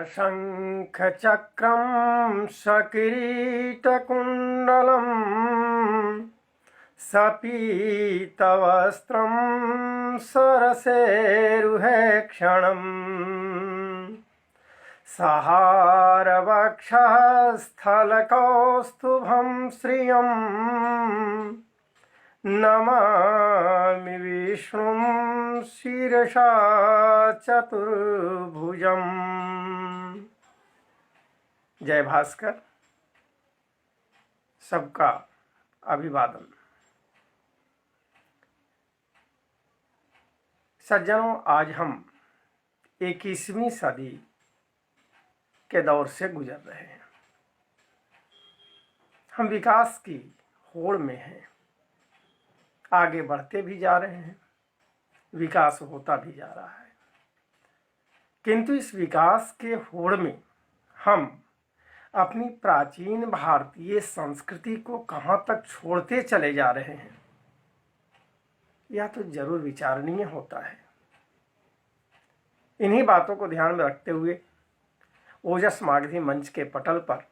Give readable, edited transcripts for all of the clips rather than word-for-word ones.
शङ्खचक्रं सकिरीटकुण्डलं सपीतवस्त्रं सरसेरुहेक्षणम् सहारवक्षस्थलकौस्तुभं श्रियं नमामि विष्णुं शिरसा चतुर्भुजम्। जय भास्कर। सबका अभिवादन। सज्जनों, आज हम 21वीं सदी के दौर से गुजर रहे हैं। हम विकास की होड़ में हैं, आगे बढ़ते भी जा रहे हैं, विकास होता भी जा रहा है। किंतु इस विकास के होड़ में हम अपनी प्राचीन भारतीय संस्कृति को कहाँ तक छोड़ते चले जा रहे हैं, यह तो जरूर विचारणीय होता है। इन्हीं बातों को ध्यान में रखते हुए ओजस मागधी मंच के पटल पर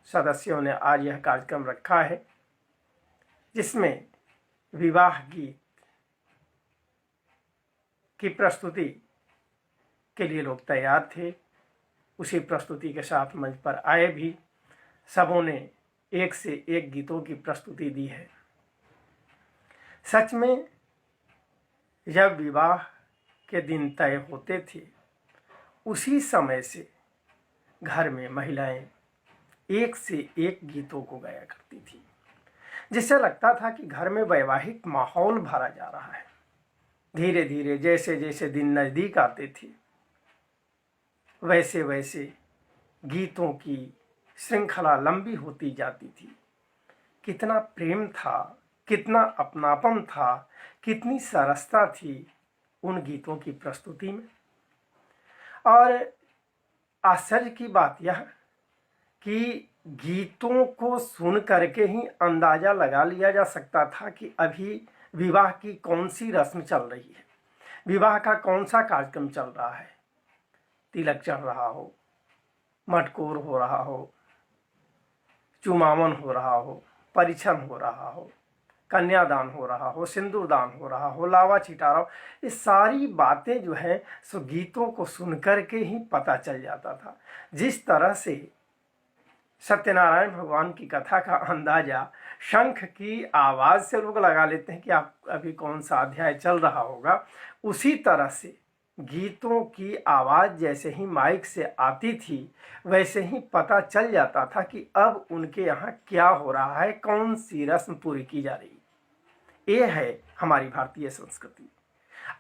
सदस्यों ने आज यह कार्यक्रम रखा है, जिसमें विवाह गीत की प्रस्तुति के लिए लोग तैयार थे। उसी प्रस्तुति के साथ मंच पर आए भी सबों ने एक से एक गीतों की प्रस्तुति दी है। सच में जब विवाह के दिन तय होते थे, उसी समय से घर में महिलाएं एक से एक गीतों को गाया करती थी, जिससे लगता था कि घर में वैवाहिक माहौल भरा जा रहा है। धीरे धीरे जैसे जैसे दिन नज़दीक आते थे, वैसे वैसे गीतों की श्रृंखला लंबी होती जाती थी। कितना प्रेम था, कितना अपनापन था, कितनी सरसता थी उन गीतों की प्रस्तुति में। और आश्चर्य की बात यह कि गीतों को सुन करके ही अंदाज़ा लगा लिया जा सकता था कि अभी विवाह की कौन सी रस्म चल रही है, विवाह का कौन सा कार्यक्रम चल रहा है। तिलक चढ़ रहा हो, मटकोर हो रहा हो, चुमावन हो रहा हो, परिछन हो रहा हो, कन्यादान हो रहा हो, सिंदूरदान हो रहा हो, लावा छिटा हो। ये सारी बातें जो है सो गीतों को सुनकर के ही पता चल जाता था। जिस तरह से सत्यनारायण भगवान की कथा का अंदाजा शंख की आवाज़ से लोग लगा लेते हैं कि आप अभी कौन सा अध्याय चल रहा होगा, उसी तरह से गीतों की आवाज़ जैसे ही माइक से आती थी, वैसे ही पता चल जाता था कि अब उनके यहाँ क्या हो रहा है, कौन सी रस्म पूरी की जा रही है। ये है हमारी भारतीय संस्कृति।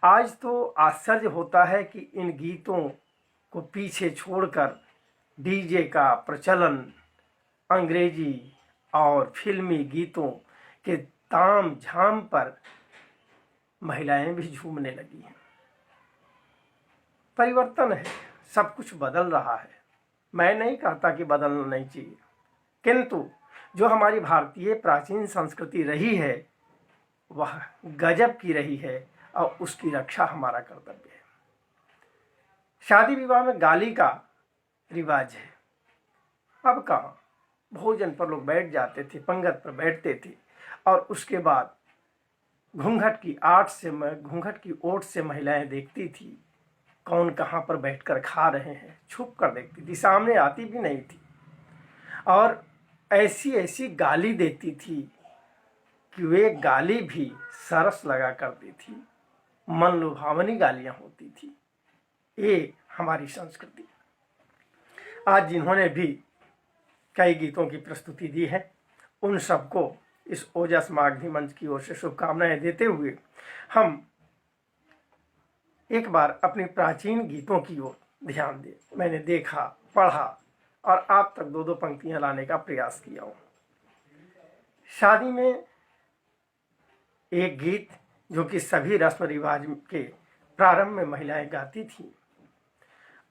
आज तो आश्चर्य होता है कि इन गीतों को पीछे छोड़कर डीजे का प्रचलन, अंग्रेजी और फिल्मी गीतों के ताम झाम पर महिलाएं भी झूमने लगी हैं। परिवर्तन है, सब कुछ बदल रहा है। मैं नहीं कहता कि बदलना नहीं चाहिए, किंतु जो हमारी भारतीय प्राचीन संस्कृति रही है वह गजब की रही है और उसकी रक्षा हमारा कर्तव्य है। शादी विवाह में गाली का रिवाज है। अब कहाँ, भोजन पर लोग बैठ जाते थे, पंगत पर बैठते थे और उसके बाद घूंघट की ओट से महिलाएं देखती थी कौन कहाँ पर बैठकर खा रहे हैं, छुप कर देखती थी, सामने आती भी नहीं थी। और ऐसी ऐसी गाली देती थी कि वे गाली भी सरस लगा करती थी, मन लुभावनी गालियाँ होती थी। ये हमारी संस्कृति। आज जिन्होंने भी कई गीतों की प्रस्तुति दी है, उन सबको इस ओजस मागधी मंच की ओर से शुभकामनाएं देते हुए हम एक बार अपनी प्राचीन गीतों की ओर ध्यान दें। मैंने देखा, पढ़ा और आप तक दो दो पंक्तियां लाने का प्रयास किया हूँ। शादी में एक गीत जो कि सभी रस्म रिवाज के प्रारंभ में महिलाएं गाती थी।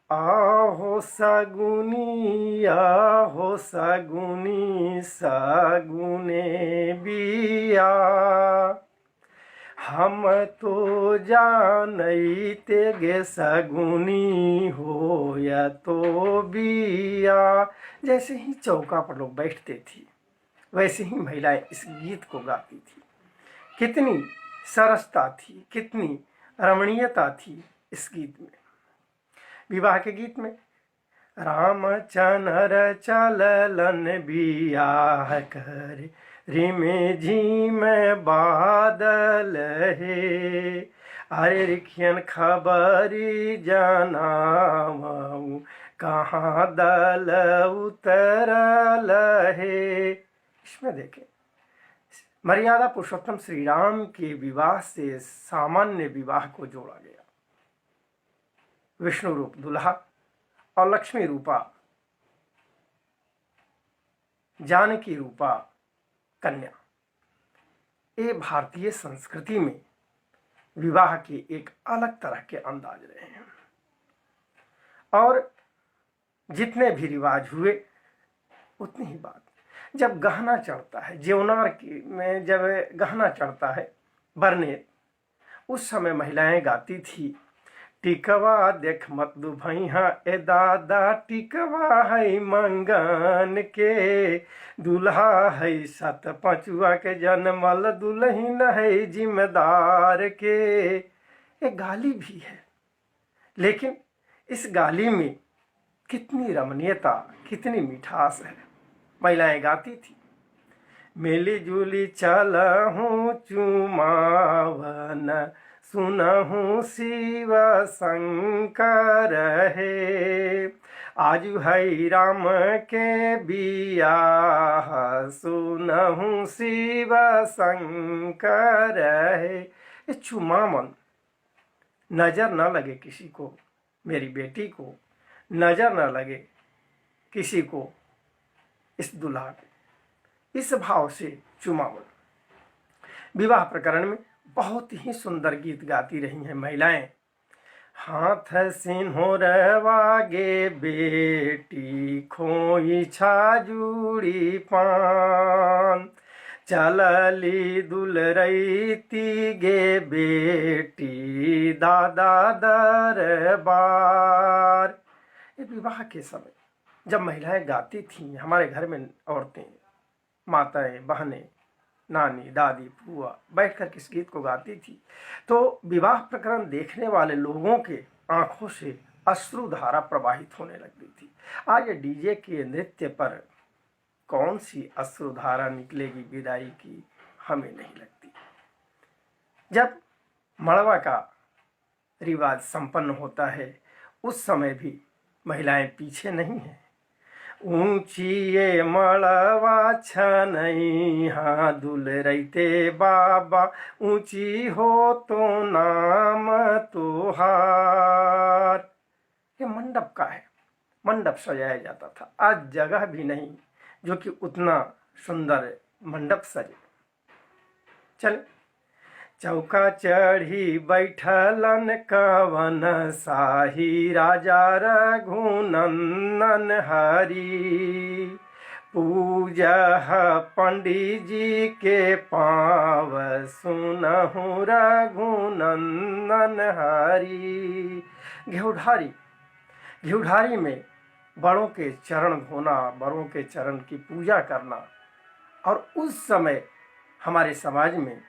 आहो सगुनी, आहो सगुनी, सगुने बिया, हम तो जानते गे सगुनी हो या तो बिया। जैसे ही चौका पर लोग बैठते थी वैसे ही महिलाएं इस गीत को गाती थी। कितनी सरसता थी, कितनी रमणीयता थी इस गीत में। विवाह के गीत में रामचंद्र चललन बियाह कर रिमे झीम बादल हे। अरे रिखियन खबरी जनावऊ कहाँ दल उतरल है। इसमें देखें मर्यादा पुरुषोत्तम श्री राम के विवाह से सामान्य विवाह को जोड़ा गया। विष्णु रूप दुल्हा और लक्ष्मी रूपा जानकी रूपा कन्या, ये भारतीय संस्कृति में विवाह के एक अलग तरह के अंदाज रहे हैं। और जितने भी रिवाज हुए उतनी ही बात। जब गहना चढ़ता है जेवनार की में, जब गहना चढ़ता है बरनेत, उस समय महिलाएं गाती थी टिकवा देख मत दू भैया ए दादा, टिकवा है मंगन के, दूल्हा है सत पचुआ के जनमल, दुल्हन है जिम्मेदार के। एक गाली भी है, लेकिन इस गाली में कितनी रमणीयता, कितनी मिठास है। महिलाएं गाती थी मिली जुली चलहूँ चुमावन, सुनहूँ शिव शंकर हे। आजु है राम के बियाह, सुनहूँ शिव शंकर है। ये चुमावन नजर न लगे किसी को, मेरी बेटी को नजर न लगे किसी को, इस दुल्हा को, इस भाव से चुमावन। विवाह प्रकरण में बहुत ही सुंदर गीत गाती रही हैं महिलाएं। हाथ सिंहोरवा गे बेटी, खोई छाजूड़ी पान, चलली दुलरैती गे बेटी, दादा दरबार। ये विवाह के समय जब महिलाएं गाती थीं, हमारे घर में औरतें, माताएं, बहनें, नानी, दादी, फूआ बैठकर किस गीत को गाती थी, तो विवाह प्रकरण देखने वाले लोगों के आंखों से अश्रुधारा प्रवाहित होने लगती थी। आज डीजे के नृत्य पर कौन सी अश्रुधारा निकलेगी विदाई की, हमें नहीं लगती। जब मड़वा का रिवाज संपन्न होता है उस समय भी महिलाएं पीछे नहीं हैं। ऊंची ये मड़वा छनई, हाँ दुलरैते बाबा, ऊंची हो तो नाम तुहार। ये मंडप का है, मंडप सजाया जाता था। आज जगह भी नहीं जो कि उतना सुंदर मंडप सजे। चल चौका चढ़ी बैठलन कवन, शाही राजा रघुनंदन हरि, पूजा पंडित जी के पाव, सुनहु रघुनंदन हरि। घेउढारी, घेउढारी में बड़ों के चरण धोना, बड़ों के चरण की पूजा करना। और उस समय हमारे समाज में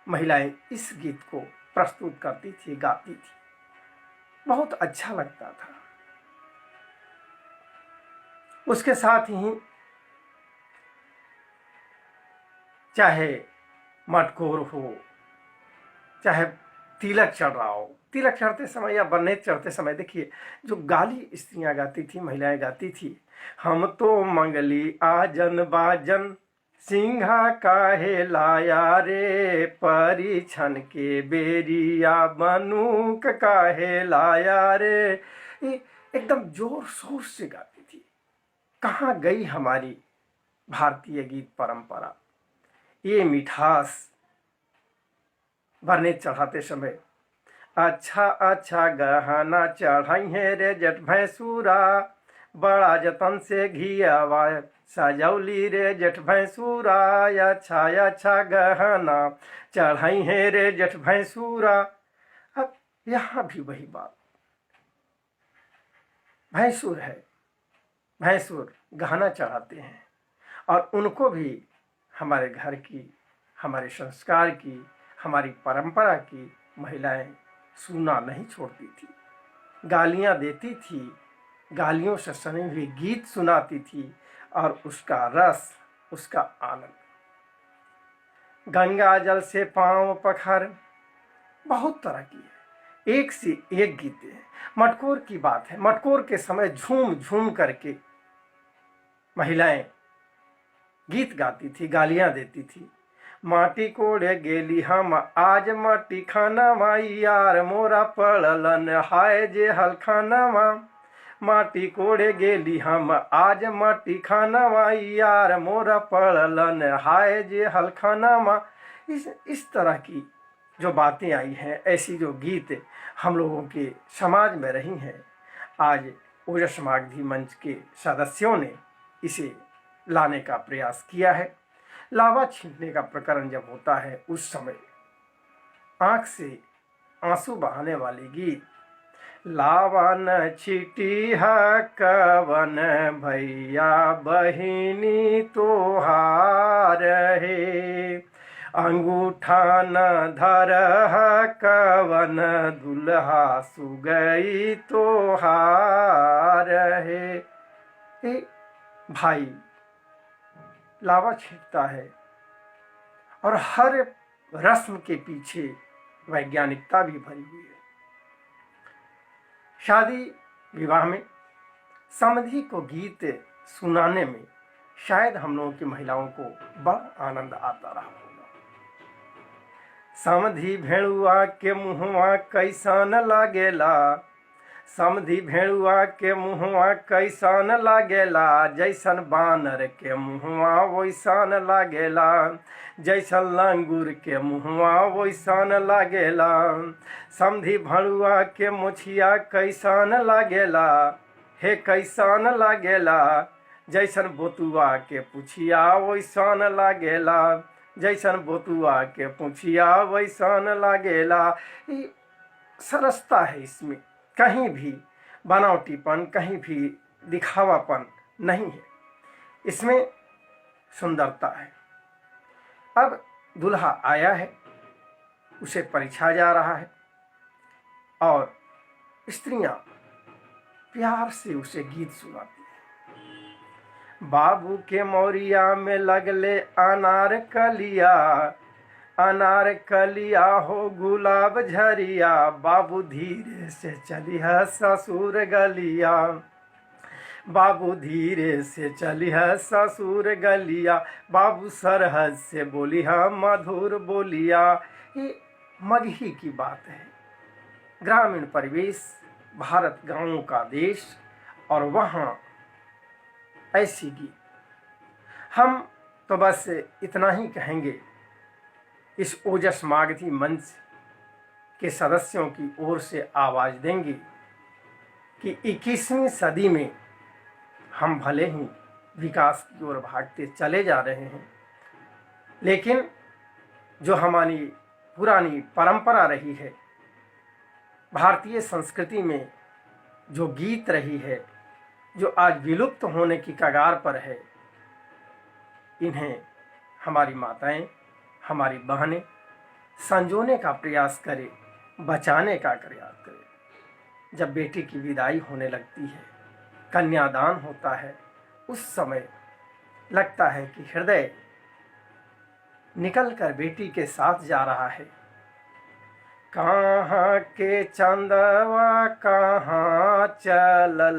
महिलाएं इस गीत को प्रस्तुत करती थी, गाती थी, बहुत अच्छा लगता था। उसके साथ ही चाहे मटकोर हो, चाहे तिलक चढ़ रहा हो, तिलक चढ़ते समय या बरनेत चढ़ते समय देखिए जो गाली स्त्रियां गाती थी, महिलाएं गाती थी, हम तो मंगली आजन बाजन, सिंघा काहे लाया रे, परिछन के बेरिया, बनुक काहे लाया रे। ये एकदम जोर शोर से गाती थी। कहाँ गई हमारी भारतीय गीत परंपरा, ये मिठास। बरनेत चढ़ाते समय अच्छा अच्छा गहना चढ़ाई है रे जेठ भैंसुरा, बड़ा जतन से घियावा सजौली रे जेठ भैंसूरा, अच्छा अच्छा गहना चढ़ाई है रे जेठ भैंसूरा। अब यहाँ भी वही बात, भैंसुर है, भैंसुर गहना चढ़ाते हैं, और उनको भी हमारे घर की, हमारे संस्कार की, हमारी परंपरा की महिलाएं सुनना नहीं छोड़ती थी, गालियां देती थी, गालियों से सने हुए गीत सुनाती थी, और उसका रस, उसका आनंद। गंगा जल से पांव पखार, बहुत तरह की है, एक से एक गीतें हैं। मटकोर की बात है, मटकोर के समय झूम झूम करके महिलाएं गीत गाती थी, गालियां देती थी। माटी कोड़े गेली हम आज माटी खाना माई, यार मोरा पड़लन हाय जे हलखाना माँ। माटी कोड़े गेली हम आज माटी खाना माई, यार मोरा पड़लन हाय जे हलखाना माँ। इस तरह की जो बातें आई हैं, ऐसी जो गीत हम लोगों के समाज में रही हैं, आज ओजस मागधी मंच के सदस्यों ने इसे लाने का प्रयास किया है। लावा छींटने का प्रकरण जब होता है, उस समय आंख से आंसू बहाने वाले गीत, लावा न छीटी है कवन भैया बहिनी तोहार है, अंगूठा न धर है कवन दुल्हा सुगई तोहार है। भाई लावा छींटता है, और हर रस्म के पीछे वैज्ञानिकता भी भरी हुई है। शादी विवाह में समधी को गीत सुनाने में शायद हम लोगों की महिलाओं को बड़ा आनंद आता रहा होगा। समधी भेड़ुआ के मुँहवा कैसन लागेला, समधी भेड़ुआ के मुँहवा कैसन लागेला, जैसन बानर के मुँहवा वैसन लागेला, जैसन लंगूर के मुँहवा वैसन लागेला। समधी भेड़ुआ के मुछिया कैसन लागेला, हे कैसन लागेला, जैसन बोतुआ के पुछिया वैसन लागेला, जैसन बोतुआ के पुछिया वैसन लागेला। ये सरसता है इसमें, कहीं भी बनावटीपन, कहीं भी दिखावापन नहीं है, इसमें सुंदरता है। अब दूल्हा आया है, उसे परिछा जा रहा है, और स्त्रियां प्यार से उसे गीत सुनाती हैं। बाबू के मौरिया में लगले अनार कलिया, अनार कलिया हो गुलाब झरिया, बाबू धीरे से चलिया ससुर गलिया, बाबू धीरे से चलिया ससुर गलिया, बाबू सरहद से बोलिया मधुर बोलिया। ये मगही की बात है, ग्रामीण परिवेश, भारत गांवों का देश, और वहाँ ऐसी गीत। हम तो बस इतना ही कहेंगे, इस ओजस मागधी मंच के सदस्यों की ओर से आवाज़ देंगे कि 21वीं सदी में हम भले ही विकास की ओर भागते चले जा रहे हैं, लेकिन जो हमारी पुरानी परंपरा रही है, भारतीय संस्कृति में जो गीत रही है, जो आज विलुप्त होने की कगार पर है, इन्हें हमारी माताएं, हमारी बहनें संजोने का प्रयास करें, बचाने का प्रयास करें। जब बेटी की विदाई होने लगती है, कन्यादान होता है, उस समय लगता है कि हृदय निकल कर बेटी के साथ जा रहा है। कहाँ के चंदवा कहाँ चलल